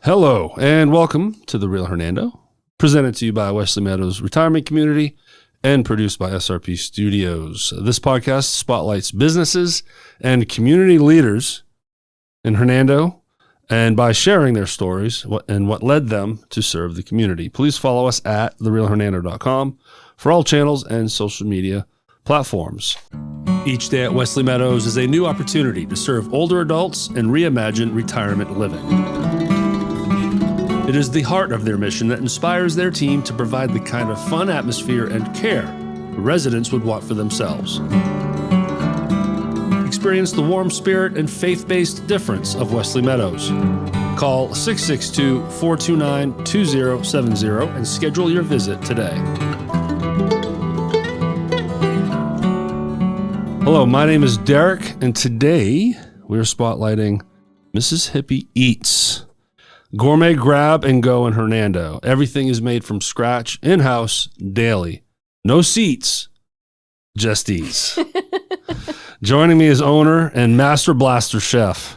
Hello, and welcome to The Real Hernando, presented to you by Wesley Meadows Retirement Community and produced by SRP Studios. This podcast spotlights businesses and community leaders in Hernando, and by sharing their stories and what led them to serve the community. Please follow us at therealhernando.com for all channels and social media platforms. Each day at Wesley Meadows is a new opportunity to serve older adults and reimagine retirement living. It is the heart of their mission that inspires their team to provide the kind of fun atmosphere and care residents would want for themselves. Experience the warm spirit and faith-based difference of Wesley Meadows. Call 662-429-2070 and schedule your visit today. Hello, my name is Derek, and today we are spotlighting Mrs. Hippie Eats. Gourmet Grab and Go in Hernando. Everything is made from scratch, in-house, daily. No seats, just eats. Joining me is owner and master blaster chef,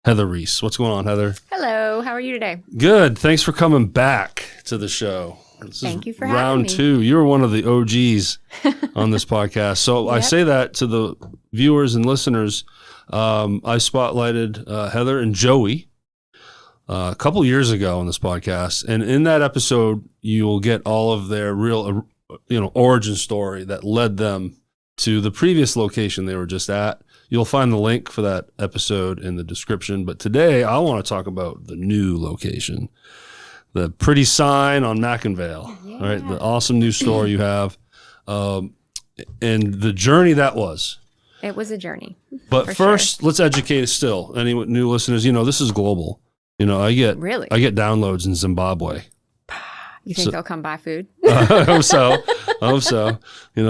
Heather Ries. What's going on, Heather? Hello, how are you today? Good. Thanks for coming back to the show. Thank you for having me. Round 2. You're one of the OGs on this podcast. So I say that to the viewers and listeners. I spotlighted Heather and Joey a couple years ago on this podcast, and in that episode, you will get all of their real, origin story that led them to the previous location they were just at. You'll find the link for that episode in the description. But today, I want to talk about the new location, the pretty sign on McIngvale, right? The awesome new store you have, and the journey that was. It was a journey. But first, let's educate still. Any new listeners, this is global. I get downloads in Zimbabwe. You think they'll come buy food? I hope so.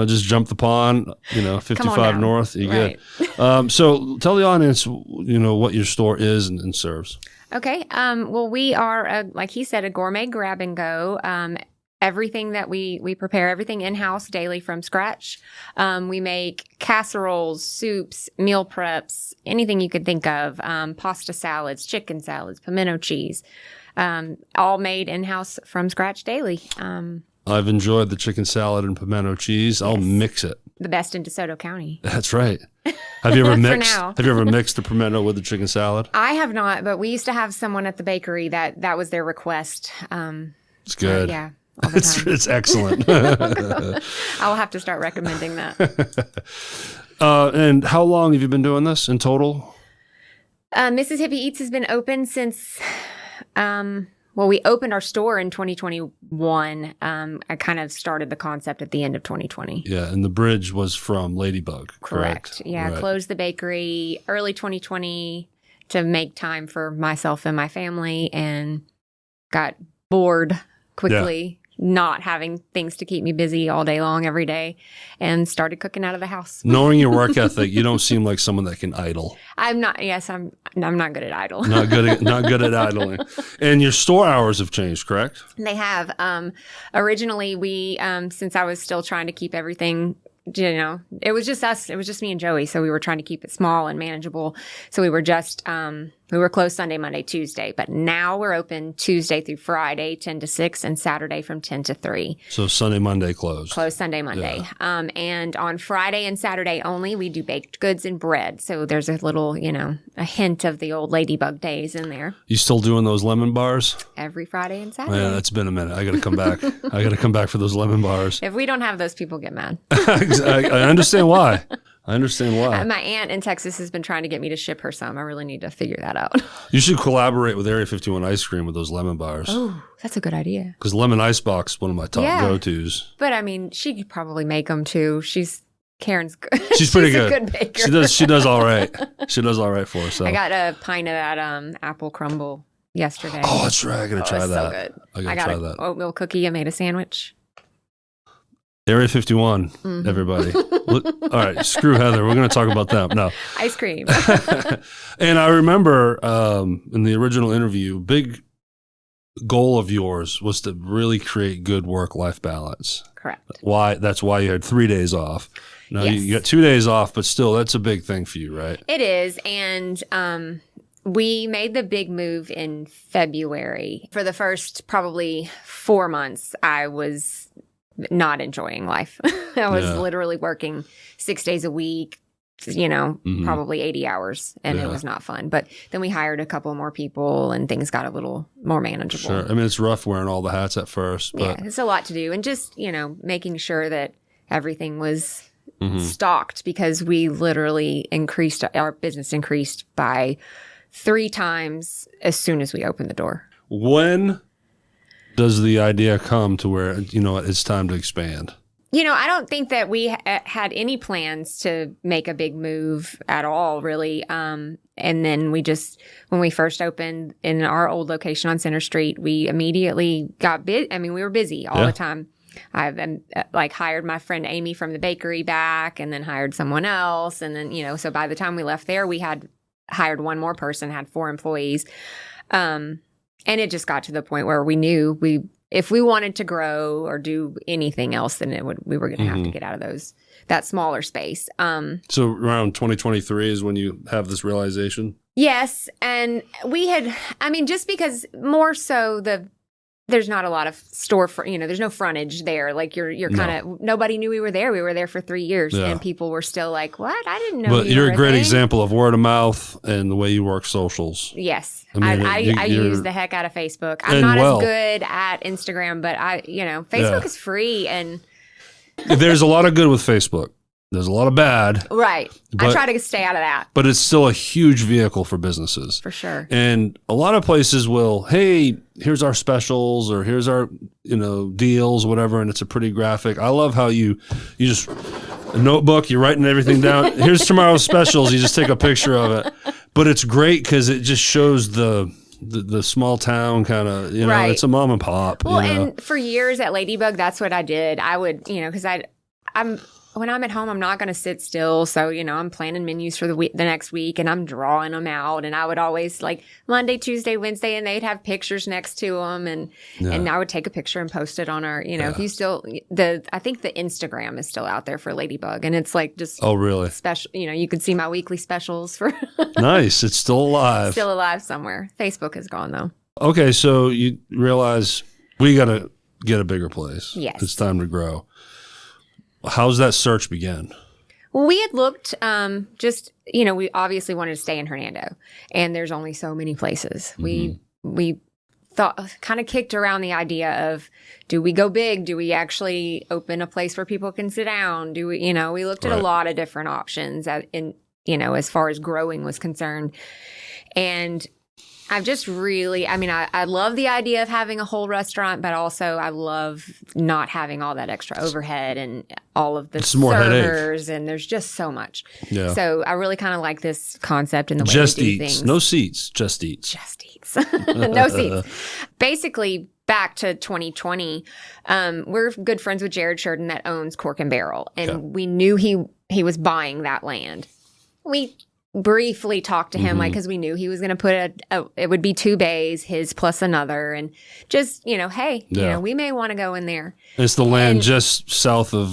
Just jump the pond, 55 North, you right. Get. So tell the audience, what your store is and serves. Okay. Well, we are, like he said, a gourmet grab and go. Everything that we prepare, everything in-house daily from scratch. We make casseroles, soups, meal preps, anything you could think of, pasta salads, chicken salads, pimento cheese, all made in-house from scratch daily. I've enjoyed the chicken salad and pimento cheese. I'll mix it. The best in DeSoto County. That's right. Have you ever mixed? Have you ever mixed the pimento with the chicken salad? I have not, but we used to have someone at the bakery that was their request. It's good. Yeah. It's excellent. I'll have to start recommending that. And how long have you been doing this in total? Mrs. Hippie Eats has been open since, we opened our store in 2021. I kind of started the concept at the end of 2020. Yeah, and the bridge was from Ladybug, correct? Yeah, right. Closed the bakery early 2020 to make time for myself and my family, and got bored quickly. Not having things to keep me busy all day long every day, and started cooking out of the house. Knowing your work ethic, you don't seem like someone that can idle. I'm not. Yes, I'm not good at idle. Not good at idling. And your store hours have changed, correct? They have. Originally, we since I was still trying to keep everything. It was just us. It was just me and Joey. So we were trying to keep it small and manageable. So we were just, we were closed Sunday, Monday, Tuesday. But now we're open Tuesday through Friday, 10 to 6, and Saturday from 10 to 3. So Sunday, Monday closed. Closed Sunday, Monday. Yeah. And on Friday and Saturday only, we do baked goods and bread. So there's a little, a hint of the old Ladybug days in there. You still doing those lemon bars? Every Friday and Saturday. Yeah, that's been a minute. I got to come back. I got to come back for those lemon bars. If we don't have those, people get mad. I understand why. My aunt in Texas has been trying to get me to ship her some. I really need to figure that out. You should collaborate with Area 51 Ice Cream with those lemon bars. Oh, that's a good idea. Because lemon icebox is one of my top go-tos. But she could probably make them too. Karen's good. She's pretty good. A good baker. She does all right. She does all right for us. So. I got a pint of that apple crumble yesterday. Oh, that's right. I got to try that. So good. I got an oatmeal cookie. I made a sandwich. Area 51, everybody. Look, all right, screw Heather. We're going to talk about them. No. Ice cream. And I remember in the original interview, big goal of yours was to really create good work-life balance. Correct. That's why you had 3 days off. Now you got 2 days off, but still, that's a big thing for you, right? It is. And We made the big move in February. For the first probably 4 months, I was not enjoying life. I was literally working 6 days a week, probably 80 hours, and it was not fun. But then we hired a couple more people and things got a little more manageable. Sure. I mean, it's rough wearing all the hats at first. But yeah, it's a lot to do. And just, making sure that everything was stocked, because we literally our business increased by 3 times as soon as we opened the door. When does the idea come to where, it's time to expand? I don't think that we had any plans to make a big move at all, really. And then when we first opened in our old location on Center Street, we immediately got busy. I mean, we were busy all the time. I've hired my friend Amy from the bakery back, and then hired someone else. And then, so by the time we left there, we had hired one more person, had 4 employees. And it just got to the point where we knew if we wanted to grow or do anything else, then we were going to have to get out of that smaller space. So around 2023 is when you have this realization? Yes. And just because more so there's not a lot of there's no frontage there. Like you're kind of, nobody knew we were there. We were there for 3 years and people were still like, what? I didn't know. But you're a great example of word of mouth and the way you work socials. Yes. I use the heck out of Facebook. I'm not as good at Instagram, but Facebook is free, and there's a lot of good with Facebook. There's a lot of bad. Right. I try to stay out of that. But it's still a huge vehicle for businesses. For sure. And a lot of places will, hey, here's our specials, or here's our, deals, whatever. And it's a pretty graphic. I love how you just, a notebook, you're writing everything down. Here's tomorrow's specials. You just take a picture of it. But it's great because it just shows the small town kind of, it's a mom and pop. Well, and for years at Ladybug, that's what I did. I would, because when I'm at home, I'm not going to sit still. So, I'm planning menus for the next week, and I'm drawing them out. And I would always Monday, Tuesday, Wednesday, and they'd have pictures next to them. And I would take a picture and post it on our, if you still, I think the Instagram is still out there for Ladybug. And it's just, oh, really? Special, you can see my weekly specials for. Nice. It's still alive. Still alive somewhere. Facebook is gone though. Okay. So you realize we got to get a bigger place. Yes. It's time to grow. How's that search begin? Well, we had looked, we obviously wanted to stay in Hernando, and there's only so many places. We thought, kind of kicked around the idea of, do we go big? Do we actually open a place where people can sit down? Do we, we looked at a lot of different options as far as growing was concerned. And I've just really, I love the idea of having a whole restaurant, but also I love not having all that extra overhead and all of the servers, and there's just so much. Yeah. So I really kind of like this concept and the way just we do eats. things. No seats, just eats. Just eats. No seats. Basically, back to 2020, we're good friends with Jared Sheridan that owns Cork and Barrel, and we knew he was buying that land. We briefly talked to him, because we knew he was going to put it would be 2 bays, his plus another, and just, hey, we may want to go in there. It's the land just south of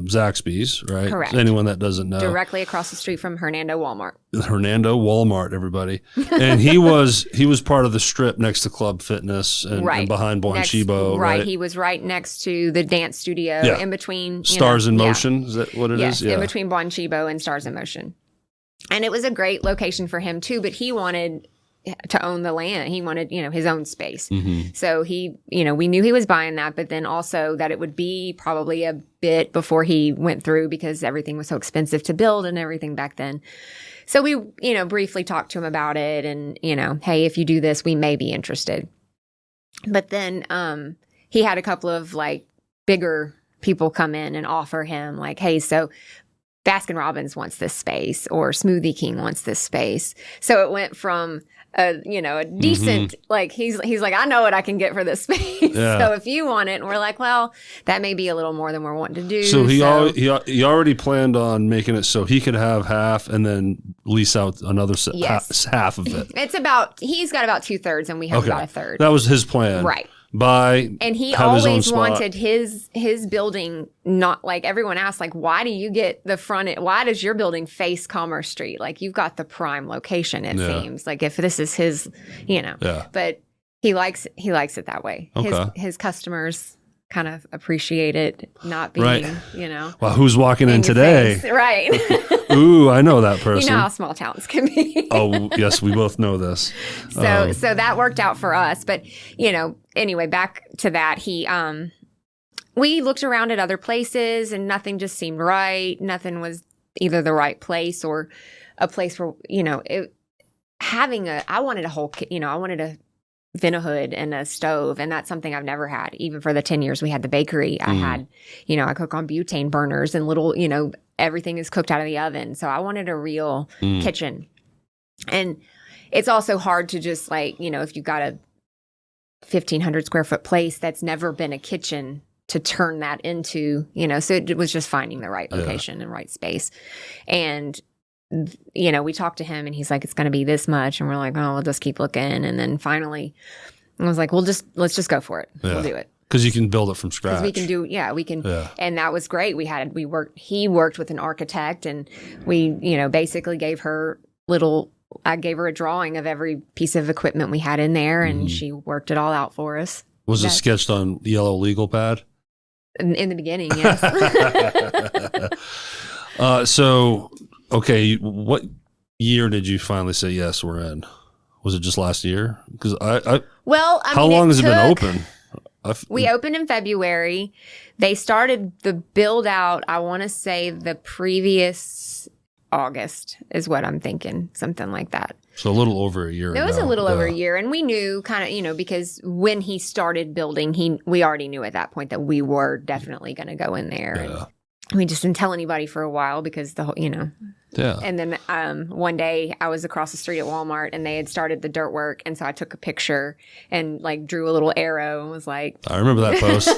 Zaxby's, right? Correct. Anyone that doesn't know. Directly across the street from Hernando Walmart. Hernando Walmart, everybody. And he was part of the strip next to Club Fitness and behind Bonchibo, right? He was right next to the dance studio, in between Stars in Motion. Is that what it is? Yeah, in between Bonchibo and Stars in Motion. And it was a great location for him too, but he wanted to own the land. He wanted, his own space. So we knew he was buying that, but then also that it would be probably a bit before he went through, because everything was so expensive to build and everything back then. So we, briefly talked to him about it, and, hey, if you do this, we may be interested. But then he had a couple of bigger people come in and offer him hey, so Baskin Robbins wants this space, or Smoothie King wants this space. So it went from a decent, he's like, I know what I can get for this space. Yeah. So if you want it, and we're like, well, that may be a little more than we're wanting to do. So he already planned on making it so he could have half and then lease out another half of it. He's got about 2/3 and we have about a third. That was his plan. Right. buy, and he have his own always spot. wanted his building, not like everyone asked, like, why do you get the front? Why does your building face Commerce Street? Like, you've got the prime location, it seems. Like, if this is his, Yeah. but he likes it that way. Okay. His customers kind of appreciate it not being, Well, who's walking in your today? face. Right. Ooh, I know that person. You know how small towns can be. Oh, yes, we both know this. So that worked out for us. But, anyway, back to that, we looked around at other places and nothing just seemed right. Nothing was either the right place or a place where, I wanted a whole, I wanted a Vinahood and a stove, and that's something I've never had. Even for the 10 years we had the bakery, I had, I cook on butane burners and little, everything is cooked out of the oven. So I wanted a real kitchen. And it's also hard to just if you've got a 1,500 square foot place that's never been a kitchen, to turn that into, so it was just finding the right location and right space. And we talked to him and he's like, it's going to be this much. And we're like, oh, we'll just keep looking. And then finally I was like, let's just go for it. We'll do it. Because you can build it from scratch. We can and that was great. He worked with an architect, and we, basically gave her I gave her a drawing of every piece of equipment we had in there, and she worked it all out for us. Was it sketched on yellow legal pad? In the beginning, yes. Okay, what year did you finally say, yes, we're in? Was it just last year? Because how long has it been open? We opened in February. They started the build out, I want to say the previous August is what I'm thinking, something like that. So a little over a year. It was a little over a year. And we knew kind of, because when he started building, we already knew at that point that we were definitely going to go in there. Yeah. And we just didn't tell anybody for a while because the whole, Yeah. And then one day I was across the street at Walmart and they had started the dirt work. And so I took a picture and drew a little arrow and was like, I remember that post.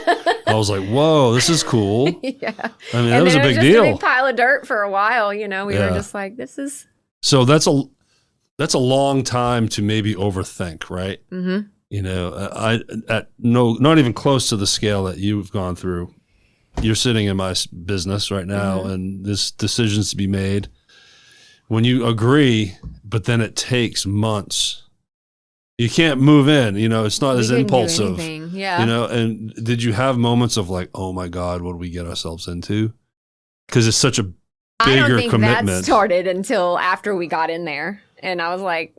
I was like, whoa, this is cool. Yeah. I mean, that was a big deal. A big pile of dirt for a while, we were just like, this is. So that's a long time to maybe overthink, right? Mm-hmm. Not even close to the scale that you've gone through. You're sitting in my business right now, and this decision's to be made. When you agree, but then it takes months. You can't move in. It's not as impulsive. Yeah. And did you have moments of like, oh my God, what did we get ourselves into? Because it's such a bigger commitment. I don't think that started until after we got in there, and I was like,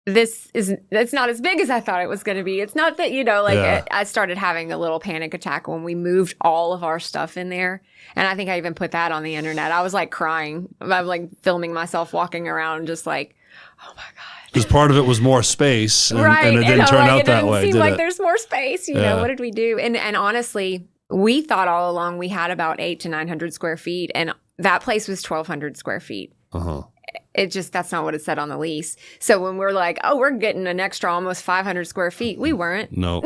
it's not as big as I thought it was going to be. It's not that, I started having a little panic attack when we moved all of our stuff in there. And I think I even put that on the internet. I was crying. I was filming myself walking around just oh my God. Because part of it was more space and, right. and it didn't turn out that way. It didn't seem like there's more space. What did we do? And honestly, we thought all along we had about 800 to 900 square feet. And that place was 1,200 square feet. Uh-huh. That's not what it said on the lease. So when we're like, oh, we're getting an extra almost 500 square feet, we weren't. No.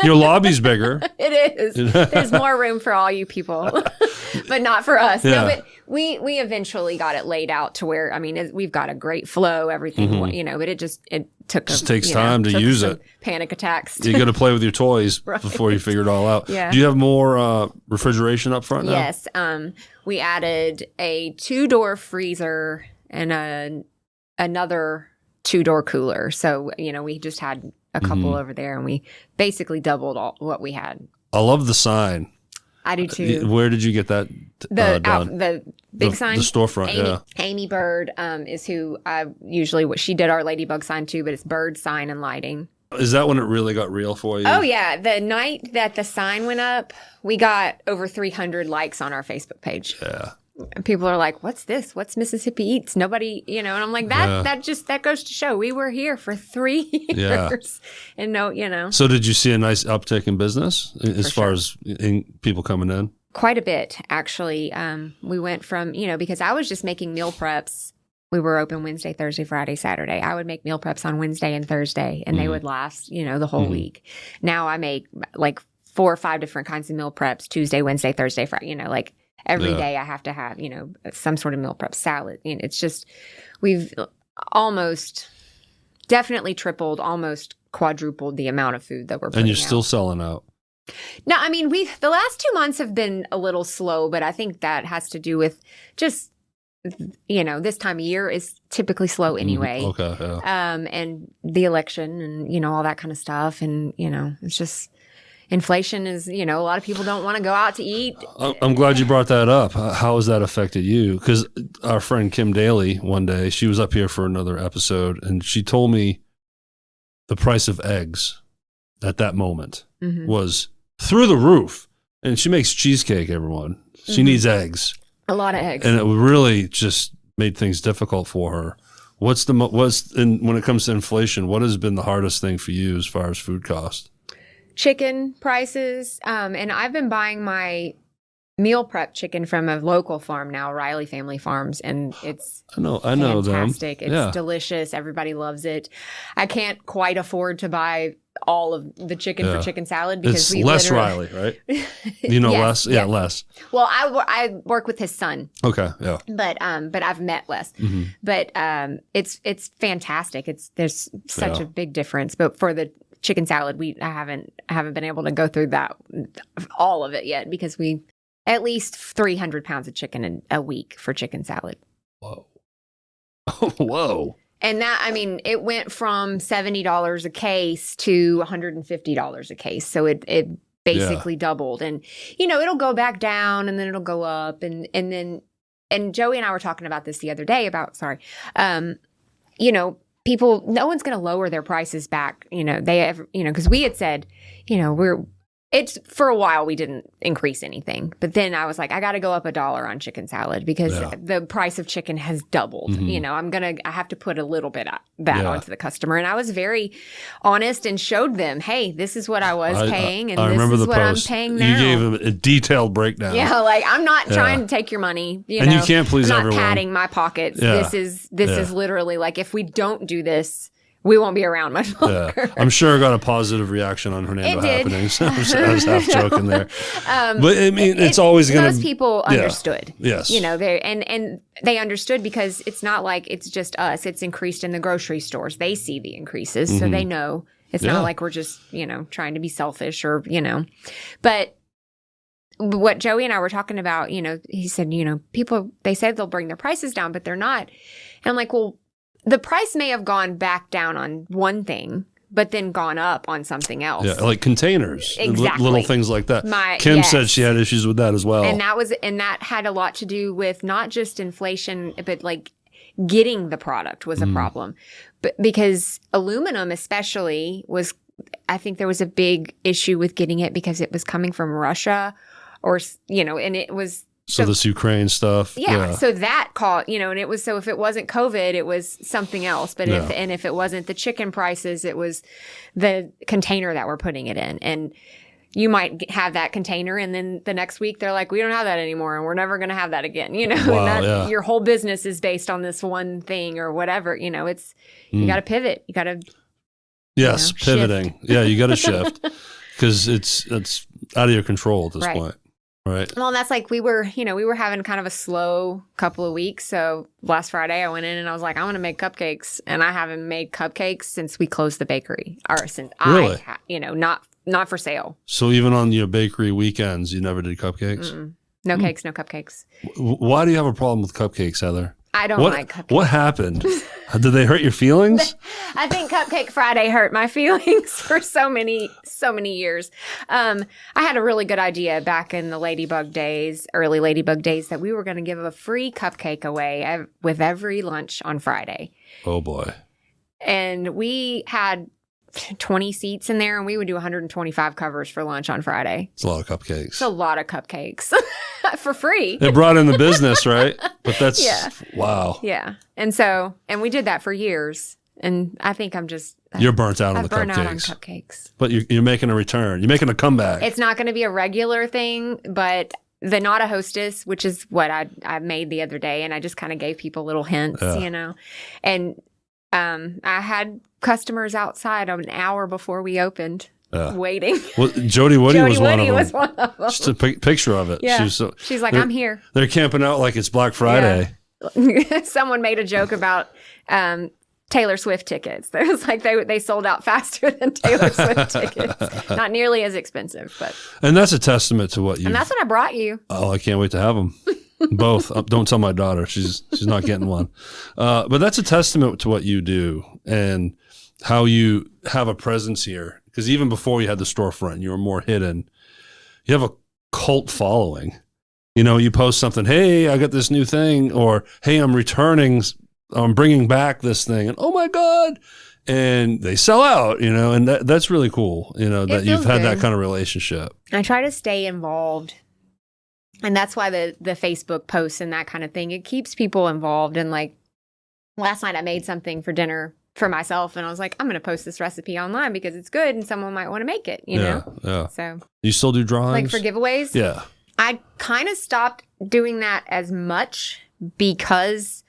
Your lobby's bigger. It is. There's more room for all you people, but not for us. Yeah. No, but we eventually got it laid out to where, we've got a great flow, everything, but it took just takes time to use it. Panic attacks. You got to play with your toys before you figure it all out. Yeah. Do you have more refrigeration up front now? Yes. We added a 2-door freezer and another 2-door cooler. So, we just had a couple over there and we basically doubled what we had. I love the sign. I do too. Where did you get that done? The big sign? The storefront, Amy Bird is who she did our Ladybug sign too, but it's Bird Sign and Lighting. Is that when it really got real for you? Oh, yeah. The night that the sign went up, we got over 300 likes on our Facebook page. Yeah. And people are like, what's this? What's Mississippi Eats? Nobody, and I'm like, that goes to show we were here for 3 years. Yeah. And So did you see a nice uptick in business as far as people coming in? Quite a bit, actually. We went from, because I was just making meal preps. We were open Wednesday, Thursday, Friday, Saturday. I would make meal preps on Wednesday and Thursday, and they would last, the whole week. Now I make 4 or 5 different kinds of meal preps, Tuesday, Wednesday, Thursday, Friday, every day I have to have, some sort of meal prep salad. It's just, we've almost definitely tripled, almost quadrupled the amount of food that we're putting And you're out. still selling out. No, I mean, the last 2 months have been a little slow, but I think that has to do with just, this time of year is typically slow anyway. Okay, yeah. And the election and, all that kind of stuff. And, it's just inflation is, a lot of people don't want to go out to eat. I'm glad you brought that up. How has that affected you? Because our friend Kim Daly, one day, she was up here for another episode, and she told me the price of eggs at that moment was through the roof. And she makes cheesecake, everyone. She needs eggs. A lot of eggs. And it really just made things difficult for her. When it comes to inflation, what has been the hardest thing for you as far as food cost? Chicken prices. And I've been buying my meal prep chicken from a local farm now, Riley Family Farms, and it's I know fantastic. them. It's delicious. Everybody loves it. I can't quite afford to buy all of the chicken for chicken salad because it's less Riley, right? Yes, less. Yeah, less. Well, I work with his son. Okay, yeah. But I've met Les. But it's fantastic. There's such a big difference. But for the chicken salad, I haven't been able to go through that all of it yet because we at least 300 pounds of chicken a week for chicken salad. Whoa. Whoa. And it went from $70 a case to $150 a case. So it basically doubled. And, it'll go back down and then it'll go up. And Joey and I were talking about this the other day people, no one's going to lower their prices back. Because we had said, it's for a while we didn't increase anything, but then I was like, I got to go up $1 on chicken salad because the price of chicken has doubled. I have to put a little bit of that onto the customer. And I was very honest and showed them, hey, this is what I was paying and this is what I'm paying now. You gave them a detailed breakdown. Yeah, like I'm not trying to take your money. And you can't please I'm not everyone. padding my pockets. Yeah. This is literally like if we don't do this, we won't be around much longer. Yeah. I'm sure I got a positive reaction on Hernando Happenings. I was half joking there. But it's always going to... Most people understood. Yes. And they understood because it's not like it's just us. It's increased in the grocery stores. They see the increases, so they know. It's not like we're just, trying to be selfish or, But what Joey and I were talking about, he said, people, they said they'll bring their prices down, but they're not. And I'm like, well, the price may have gone back down on one thing, but then gone up on something else. Yeah, like containers, exactly. Little things like that. Kim said she had issues with that as well. And that had a lot to do with not just inflation, but like getting the product was a problem. But because aluminum especially I think there was a big issue with getting it because it was coming from Russia and it was... So this Ukraine stuff. Yeah. So that caught, and it was, so if it wasn't COVID, it was something else. But if it wasn't the chicken prices, it was the container that we're putting it in. And you might have that container and then the next week they're like, we don't have that anymore and we're never going to have that again. Wow, your whole business is based on this one thing or whatever, you got to pivot. You got to, pivoting. Shift. Yeah. You got to shift because it's out of your control at this point. Right. Well, and that's like we were having kind of a slow couple of weeks. So last Friday I went in and I was like, I want to make cupcakes. And I haven't made cupcakes since we closed the bakery. Or since really? Not for sale. So even on your bakery weekends, you never did cupcakes? Mm-mm. No cakes, no cupcakes. Why do you have a problem with cupcakes, Heather? I don't like cupcakes. What happened? Did they hurt your feelings? I think Cupcake Friday hurt my feelings for so many years. I had a really good idea back in the early Ladybug days, that we were going to give a free cupcake away with every lunch on Friday. Oh, boy. And we had 20 seats in there, and we would do 125 covers for lunch on Friday. It's a lot of cupcakes. It's a lot of cupcakes for free. It brought in the business, right? But that's, wow. Yeah. And we did that for years. And I think you're burnt out on the cupcakes. Burnt out on cupcakes. But you're making a return. You're making a comeback. It's not going to be a regular thing, but the Not a Hostess, which is what I made the other day, and I just kind of gave people little hints, And I had customers outside an hour before we opened, waiting. Well, Jody Woody was one of them. Just a picture of it. Yeah. She's like, I'm here. They're camping out like it's Black Friday. Yeah. Someone made a joke about Taylor Swift tickets. It was like they sold out faster than Taylor Swift tickets. Not nearly as expensive, but. And that's a testament to what you. And that's what I brought you. Oh, I can't wait to have them. Both. Don't tell my daughter. She's not getting one. But that's a testament to what you do and how you have a presence here. Because even before you had the storefront, you were more hidden. You have a cult following. You know, you post something, hey, I got this new thing, or hey, I'm bringing back this thing, and oh my God, and they sell out, you know, and that's really cool, you know, that you've had that kind of relationship. I try to stay involved, and that's why the Facebook posts and that kind of thing, it keeps people involved. And like last night I made something for dinner for myself, and I was like, I'm going to post this recipe online because it's good and someone might want to make it, you know? Yeah. So you still do drawings? Like for giveaways? Yeah. I kind of stopped doing that as much because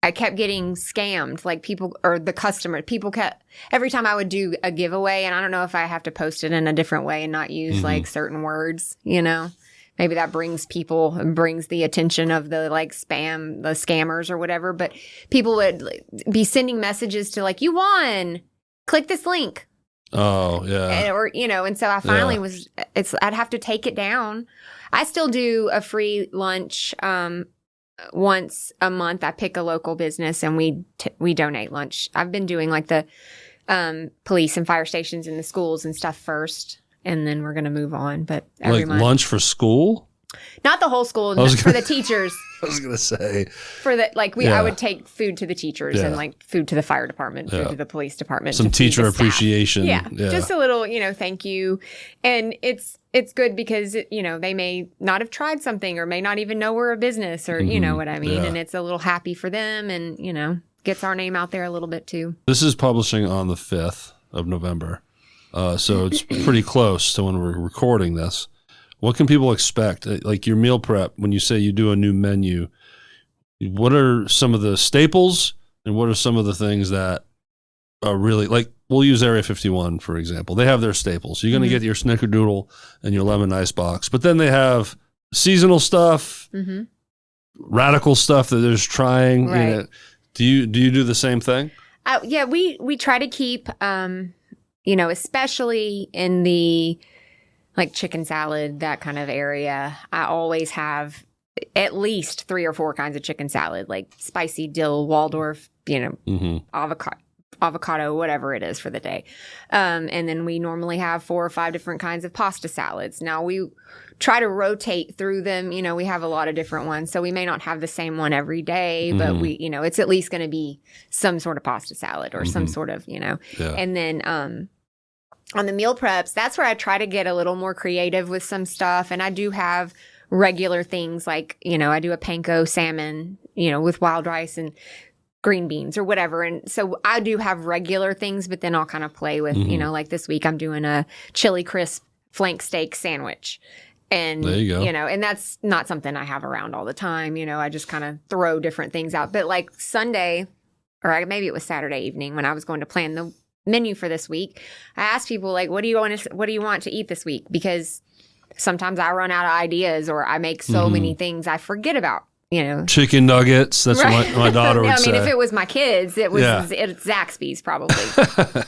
I kept getting scammed. Like people kept, every time I would do a giveaway, and I don't know if I have to post it in a different way and not use like certain words, you know? Maybe that brings the attention of the like the scammers or whatever. But people would be sending messages to like, you won, click this link. Oh, yeah. Or, you know, and so I finally I'd have to take it down. I still do a free lunch once a month. I pick a local business and we donate lunch. I've been doing like the police and fire stations in the schools and stuff first, and then we're going to move on. But every month. Lunch for school? Not the whole school, for the teachers. I was going to say. For the, like, I would take food to the teachers and like food to the fire department, food to the police department. Some teacher appreciation. Yeah. Just a little, you know, thank you. And it's good because, you know, they may not have tried something or may not even know we're a business or, you know what I mean? Yeah. And it's a little happy for them and, you know, gets our name out there a little bit too. This is publishing on the 5th of November. So it's pretty close to when we're recording this. What can people expect? Like your meal prep, when you say you do a new menu, what are some of the staples and what are some of the things that are really, like, we'll use Area 51, for example. They have their staples. You're going to get your snickerdoodle and your lemon ice box, but then they have seasonal stuff, radical stuff that they're just trying. Right. You know, do you do the same thing? Yeah, we try to keep, you know, especially in the like chicken salad, that kind of area, I always have at least 3 or 4 kinds of chicken salad, like spicy dill, Waldorf, you know, avocado, whatever it is for the day. And then we normally have 4 or 5 different kinds of pasta salads. Now we try to rotate through them. You know, we have a lot of different ones, so we may not have the same one every day, but we, you know, it's at least going to be some sort of pasta salad or some sort of, you know, and then, on the meal preps, that's where I try to get a little more creative with some stuff. And I do have regular things like, you know, I do a panko salmon, you know, with wild rice and green beans or whatever. And so I do have regular things, but then I'll kind of play with, you know, like this week I'm doing a chili crisp flank steak sandwich. And, there you go. You know, and that's not something I have around all the time. You know, I just kind of throw different things out. But like Sunday, or maybe it was Saturday evening when I was going to plan the menu for this week, I asked people like, what do you want to eat this week? Because sometimes I run out of ideas or I make so many things I forget about, you know. Chicken nuggets. That's what my daughter would say. I mean, if it was my kids, it's Zaxby's probably.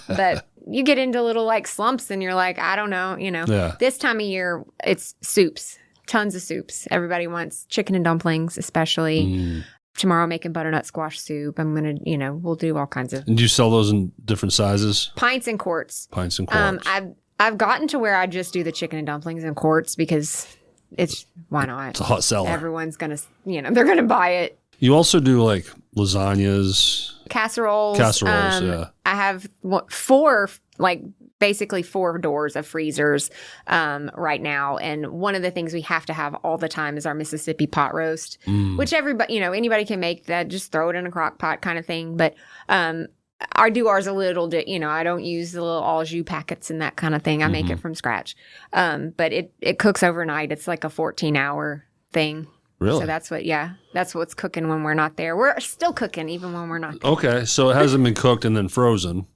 But you get into little like slumps and you're like, I don't know, you know. Yeah. This time of year, it's soups, tons of soups. Everybody wants chicken and dumplings, especially. Tomorrow I'm making butternut squash soup. I'm going to, you know, we'll do all kinds of. And do you sell those in different sizes? Pints and quarts. Pints and quarts. I've gotten to where I just do the chicken and dumplings in quarts because why not? It's a hot seller. Everyone's going to, you know, they're going to buy it. You also do like lasagnas. Casseroles. Yeah. I have 4, like basically 4 doors of freezers right now. And one of the things we have to have all the time is our Mississippi pot roast, which everybody, you know, anybody can make that. Just throw it in a crock pot kind of thing. But I do ours a little, you know, I don't use the little au jus packets and that kind of thing. I make it from scratch. But it cooks overnight. It's like a 14-hour thing. Really? So that's what's cooking when we're not there. We're still cooking even when we're not there. Okay. So it hasn't been cooked and then frozen.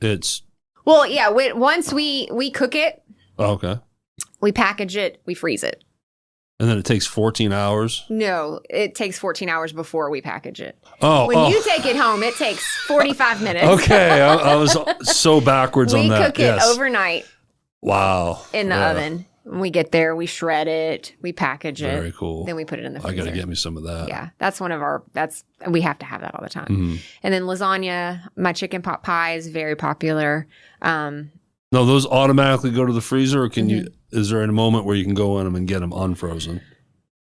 It's. Well, yeah. Once we cook it. Oh, okay. We package it. We freeze it. And then it takes 14 hours? No, it takes 14 hours before we package it. When you take it home, it takes 45 minutes. Okay, I was so backwards on that. We cook it overnight. Wow. In the oven. When we get there, we shred it, we package it. Very cool. Then we put it in the freezer. I got to get me some of that. Yeah, that's we have to have that all the time. And then lasagna, my chicken pot pie is very popular. No, those automatically go to the freezer, or can you? Is there a moment where you can go in them and get them unfrozen?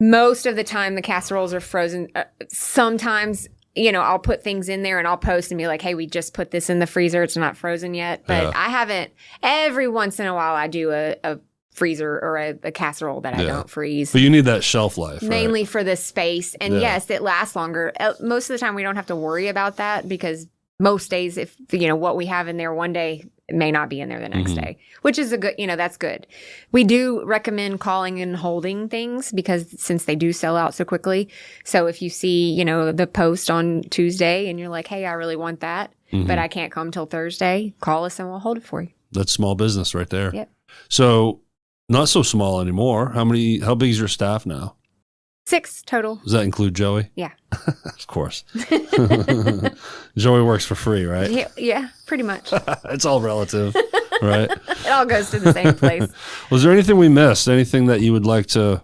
Most of the time, the casseroles are frozen. Sometimes, I'll put things in there and I'll post and be like, "Hey, we just put this in the freezer. It's not frozen yet." But I haven't. Every once in a while, I do a freezer or a casserole that I don't freeze. But you need that shelf life, mainly for the space. And yes, it lasts longer. Most of the time, we don't have to worry about that because most days, if what we have in there one day, it may not be in there the next day, which is a good, that's good. We do recommend calling and holding things because since they do sell out so quickly. So if you see, the post on Tuesday and you're like, hey, I really want that, but I can't come till Thursday, call us and we'll hold it for you. That's small business right there. Yep. So not so small anymore. How big is your staff now? 6 total. Does that include Joey? Yeah. Of course. Joey works for free, right? Yeah, pretty much. It's all relative, right? It all goes to the same place. Was there anything we missed? Anything that you would like to,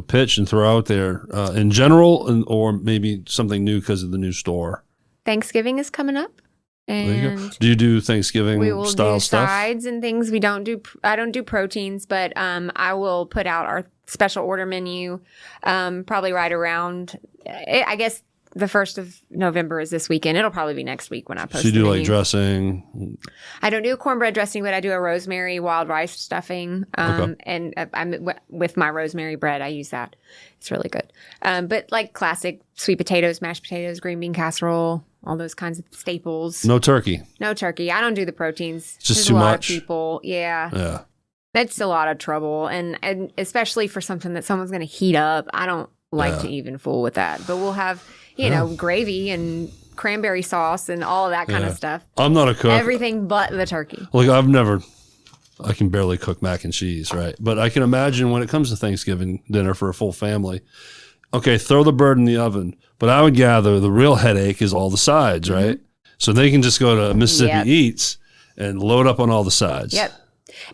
pitch and throw out there in general, or maybe something new because of the new store? Thanksgiving is coming up. And do you do Thanksgiving we will style do stuff? Sides and things. I don't do proteins, but I will put out our special order menu probably right around, I guess the 1st of November is this weekend. It'll probably be next week when I post. So you do the like menu. dressing? I don't do a cornbread dressing, but I do a rosemary wild rice stuffing. And I'm with my rosemary bread. I use that. It's really good. But like classic sweet potatoes, mashed potatoes, green bean casserole, all those kinds of staples. No turkey. No turkey. I don't do the proteins. It's just There's too a lot much. of people. Yeah. Yeah. That's a lot of trouble. And especially for something that someone's going to heat up. I don't like to even fool with that. But we'll have, gravy and cranberry sauce and all of that kind of stuff. I'm not a cook. Everything but the turkey. Like I can barely cook mac and cheese, right? But I can imagine when it comes to Thanksgiving dinner for a full family, okay, throw the bird in the oven. But I would gather the real headache is all the sides, right? So they can just go to Mississippi Eats and load up on all the sides. Yep.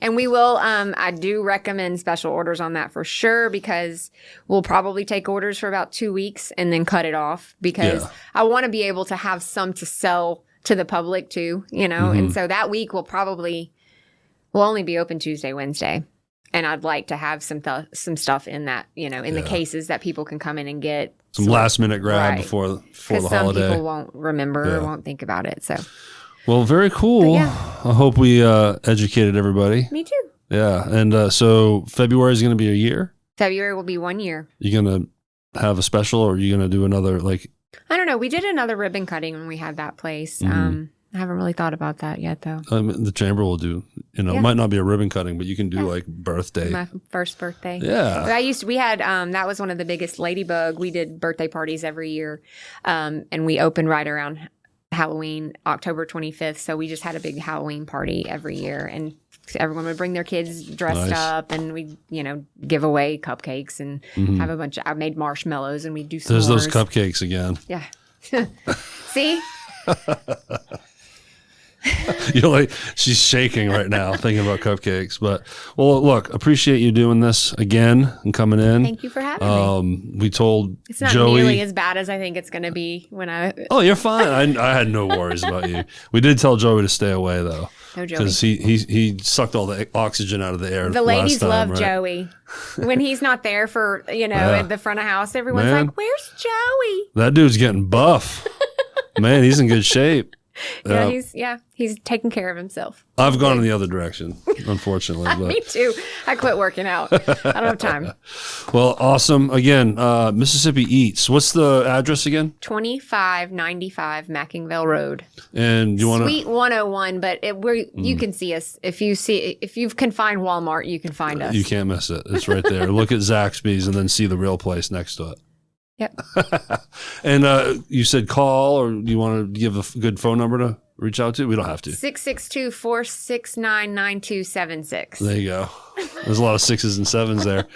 And we will, I do recommend special orders on that for sure because we'll probably take orders for about 2 weeks and then cut it off because I want to be able to have some to sell to the public too, and so that week we'll only be open Tuesday, Wednesday. And I'd like to have some stuff in that, in the cases that people can come in and get. Some last minute grab before the holiday. Some people won't remember or won't think about it. So, well, very cool. I hope we educated everybody. Me too. Yeah. And so February is going to be a year? February will be 1 year. You going to have a special or are you going to do another I don't know. We did another ribbon cutting when we had that place. I haven't really thought about that yet, though. The chamber will do, it might not be a ribbon cutting, but you can do like birthday. My first birthday. Yeah. We had, that was one of the biggest Ladybug. We did birthday parties every year. And we opened right around Halloween, October 25th. So we just had a big Halloween party every year. And everyone would bring their kids dressed up and we, give away cupcakes and have a bunch I made marshmallows and we do s'mores. There's those cupcakes again. Yeah. See? You're like, she's shaking right now thinking about cupcakes. But, well, look, appreciate you doing this again and coming in. Thank you for having me. We told it's not Joey, nearly as bad as I think it's going to be when I... Oh, you're fine. I had no worries about you. We did tell Joey to stay away, though. No, Joey. Because he sucked all the oxygen out of the air. The ladies love right? Joey. When he's not there for, at the front of house, everyone's like, where's Joey? That dude's getting buff. Man, he's in good shape. He's taking care of himself. I've gone in the other direction, unfortunately. But. Me too. I quit working out. I don't have time. Well, awesome. Again, Mississippi Eats. What's the address again? 2595 McIngvale Rd. And you want to Suite 101, but you can see us if you can find Walmart, you can find us. You can't miss it. It's right there. Look at Zaxby's and then see the real place next to it. Yep. And you said call, or do you want to give a good phone number to? reach out to? We don't have to. 662-469-9276. There you go. There's a lot of 6s and 7s there.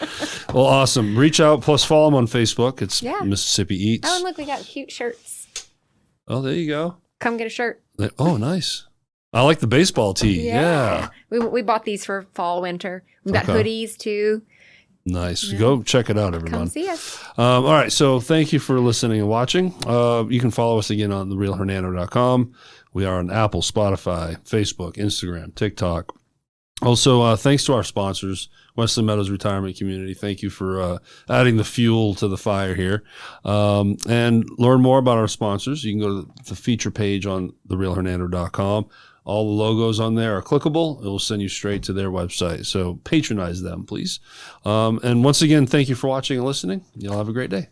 Well, awesome. Reach out, plus follow them on Facebook. It's Mississippi Eats. Oh, and look, we got cute shirts. Oh, there you go. Come get a shirt. Oh, nice. I like the baseball tee. Yeah. We bought these for fall, winter. We've got hoodies too. Nice. Yeah. Go check it out, everyone. Come see us. All right. So thank you for listening and watching. You can follow us again on therealhernando.com. We are on Apple, Spotify, Facebook, Instagram, TikTok. Also, thanks to our sponsors, Wesley Meadows Retirement Community. Thank you for adding the fuel to the fire here. And learn more about our sponsors. You can go to the feature page on therealhernando.com. All the logos on there are clickable. It will send you straight to their website. So patronize them, please. And once again, thank you for watching and listening. You'll have a great day.